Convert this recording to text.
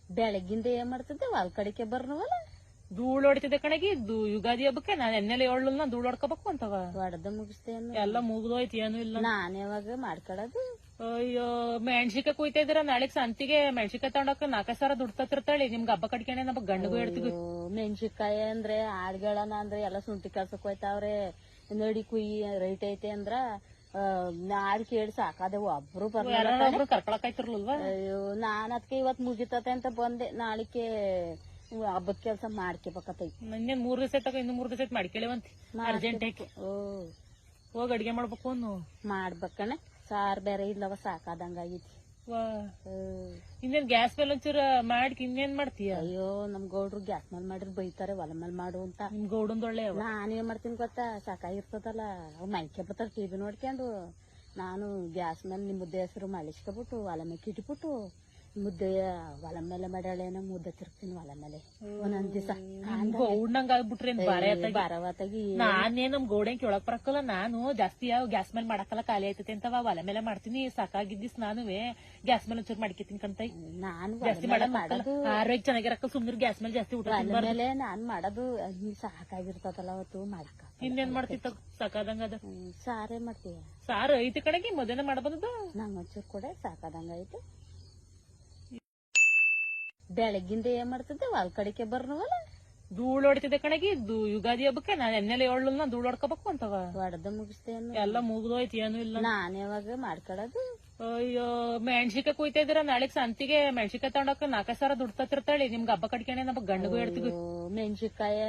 ಬೆಳಗ್ಗಿಂದ ಏನ್ ಮಾಡ್ತಿದ್ದೆ ಹೊಲ್ ಕಡೆಗೆ ಬರ್ನವಲ್ಲ ಧೂಳ್ ಹೊಡಿತಿದ್ದೆ ಕಣಗಿ ಯುಗಾದಿ ಹಬ್ಬಕ್ಕೆ ನಾನ್ ಎಣ್ಣೆಲೆ ಹೇಳಲ್ಲ ಧೂಳ್ ಹೊಡ್ಕೋಬೇಕು ಅಂತವ ಹೊಡೆದ ಮುಗಿಸ್ದೆ ಎಲ್ಲ ಮುಗ್ದೋಯ್ತು ಏನು ಇಲ್ಲ. ನಾನ್ ಯಾವಾಗ ಮಾಡ್ಕೊಳದು. ಅಯ್ಯೋ ಮೆಣ್ಸಿಕಾಯಿ ಕುಯ್ತಾ ಇದ್ದೀರಾ ನಾಳೆಗ್ ಸಂತಿಗೆ ಮೆಣ್ಸಿಕಾಯಿ ತಗೊಂಡೋಕ 4 ಸಾವಿರ ದುಡ್ಡು ತತ್ತಿರ್ತಾಳಿ ನಿಮ್ಗೆ ಹಬ್ಬ ಕಟ್ಕೊಂಡೆ ನಮ್ಮ ಗಂಡಗೂ ಹೇಳ್ತೀವಿ. ಮೆಣಸಿನ್ಕಾಯಿ ಅಂದ್ರೆ ಆಡ್ಗಳನ ಅಂದ್ರೆ ಎಲ್ಲ ಶುಂಠಿ ಕೆಲ್ಸಕ್ ಹೋಯ್ತಾವ್ರೆ. ನಡಿ ಕುಯ್ಯಿ ರೈಟ್ ಐತೆ ಅಂದ್ರ ನಾಡ್ ಕೇಳಿ ಸಾಕಾದೆ ಒಬ್ರು ಯಾರು ಕರ್ಕೊಳಕಾಯ್ತಿರ್ಲಿಲ್ವಾ? ಅಯ್ಯೋ ನಾನ್ ಅದಕ್ಕೆ ಇವತ್ ಮುಗಿತತೆ ಅಂತ ಬಂದೆ. ನಾಳಿಕೆ ಹಬ್ಬದ ಕೆಲ್ಸ ಮಾಡ್ಕೋಬೇಕತ್ತೈತಿ. ಇನ್ನೇನ್ 3 ದಿವಸ ತಗೋ ಇನ್ನು 3 ದಿವಸ ಮಾಡ್ಕೇಳಿವಂತಿ ಅರ್ಜೆಂಟ್ ಆಯ್ತು. ಹೋಗ್ ಅಡ್ಗೆ ಮಾಡ್ಬೇಕು ಅನ್ನು ಮಾಡ್ಬೇಕಣ್ಣ. ಸಾರ್ ಬೇರೆ ಇಲ್ಲವ ಸಾಕಾದಂಗಾಗೈತಿ. ಇನ್ನೇನ್ ಗ್ಯಾಸ್ ಮೇಲೆ ಒಂಚೂರ ಮಾಡಿ ಇನ್ನೇನ್ ಮಾಡ್ತೀಯ? ಅಯ್ಯೋ ನಮ್ ಗೌಡ್ರು ಗ್ಯಾಸ್ ಮೇಲೆ ಮಾಡಿರ್ ಬೈತಾರೆ ಒಲೆ ಮೇಲೆ ಮಾಡು ಅಂತ. ನಿಮ್ ಗೌಡಂದೊಳ್ಳೆ ನಾನೇನ್ ಮಾಡ್ತೀನಿ ಗೊತ್ತಾ, ಸಾಕಾಗಿರ್ತದಲ್ಲ ಅವ್ ಮೈಕೆ ಬರ್ತಾರ ಟಿವಿ ನೋಡ್ಕೊಂಡು. ನಾನು ಗ್ಯಾಸ್ ಮೇಲೆ ನಿಮ್ ಮುದ್ದೆ ಹೆಸರು ಮಳಿಸ್ಕೊಬಿಟ್ಟು ಒಲೆ ಮೇಲೆ ಕಿಟ್ಬಿಟ್ಟು ಮುದ್ದೆ ಒಲೆ ಮೇಲೆ ಮಾಡ್ಯಾಳೇನೋ ಮುದ್ದೆ ತಿರ್ತೀನಿ ಒಲೆ ಮೇಲೆ ಒಂದೊಂದ್ ದಿವಸ. ಗೌಡ್ನಂಗ ಆಗ್ಬಿಟ್ರಿ ಬಾರವತ್ತಾಗಿ ನಾನೇನ್ ನಮ್ ಗೌಡಂಗ್ ಕೇಳಕ್ ಬರಕಲ್ಲ. ನಾನು ಜಾಸ್ತಿ ಗ್ಯಾಸ್ ಮೇಲೆ ಮಾಡಕಲ್ಲ ಖಾಲಿ ಆಯ್ತದೆ ಅಂತವ ಒಲೆ ಮೇಲೆ ಮಾಡ್ತೀನಿ. ಸಾಕಾಗಿದ್ದಿಸ್ ನಾನುವೆ ಗ್ಯಾಸ್ ಮೇಲೆ ಒಂಚೂರು ಮಾಡ್ಕೊತೀನಿ ಕಂತೈ. ನಾನು ಜಾಸ್ತಿ ಮಾಡೋದು ಆರೋಗ್ಯ ಚೆನ್ನಾಗಿರಕ್ಕ ಸುಮ್ನಿರ್ ಗ್ಯಾಸ್ ಮೇಲೆ ಜಾಸ್ತಿ ಊಟ ಮೇಲೆ ನಾನ್ ಮಾಡೋದು ಸಾಕಾಗಿರ್ತದಲ್ಲ ಅವತ್ತು ಮಾಡಕ. ಇನ್ನೇನ್ ಮಾಡ್ತಿತ್ತ ಸಾಕಾದಂಗ ಅದ. ಸಾರೇ ಮಾಡ್ತೀಯ? ಸಾರು ಐತಿ ಕಡೆಗೆ ಮಧ್ಯಾಹ್ನ ಮಾಡಬಂದದ ನಂಗ್ ಒಂಚೂರು ಕೂಡ ಸಾಕಾದಂಗ ಐತೆ. ಬೆಳಗ್ಗಿಂದ ಏನ್ ಮಾಡ್ತಿದ್ದೆ ಹೊಲ್ ಕಡೆಗೆ ಬರ್ನವಲ್ಲ ಧೂಳ್ ಹೊಡಿತಿದ್ದೆ ಕಣಗಿ ಯುಗಾದಿ ಹಬ್ಬಕ್ಕೆ ನಾನ್ ಎಣ್ಣೆಲೆ ಹೇಳಲ್ಲ ಧೂಳ್ ಹೊಡ್ಕೋಬೇಕು ಅಂತವ ಹೊಡೆದ ಮುಗಿಸ್ದೆ ಎಲ್ಲ ಮುಗ್ದೋಯ್ತು ಏನು ಇಲ್ಲ. ನಾನ್ ಯಾವಾಗ ಮಾಡ್ಕೊಳದು. ಅಯ್ಯೋ ಮೆಣ್ಸಿಕಾಯಿ ಕುಯ್ತಾ ಇದ್ದೀರಾ ನಾಳೆಗ್ ಸಂತಿಗೆ ಮೆಣ್ಸಿಕಾಯಿ ತಗೊಂಡೋಕ 4 ಸಾವಿರ ದುಡ್ಡು ತತ್ತಿರ್ತಾಳಿ ನಿಮ್ಗೆ ಹಬ್ಬ ಕಟ್ಕೊಂಡೆ ನಮ್ಮ ಗಂಡಗೂ ಹೇಳ್ತೀವಿ. ಮೆಣಸಿನ್ಕಾಯಿ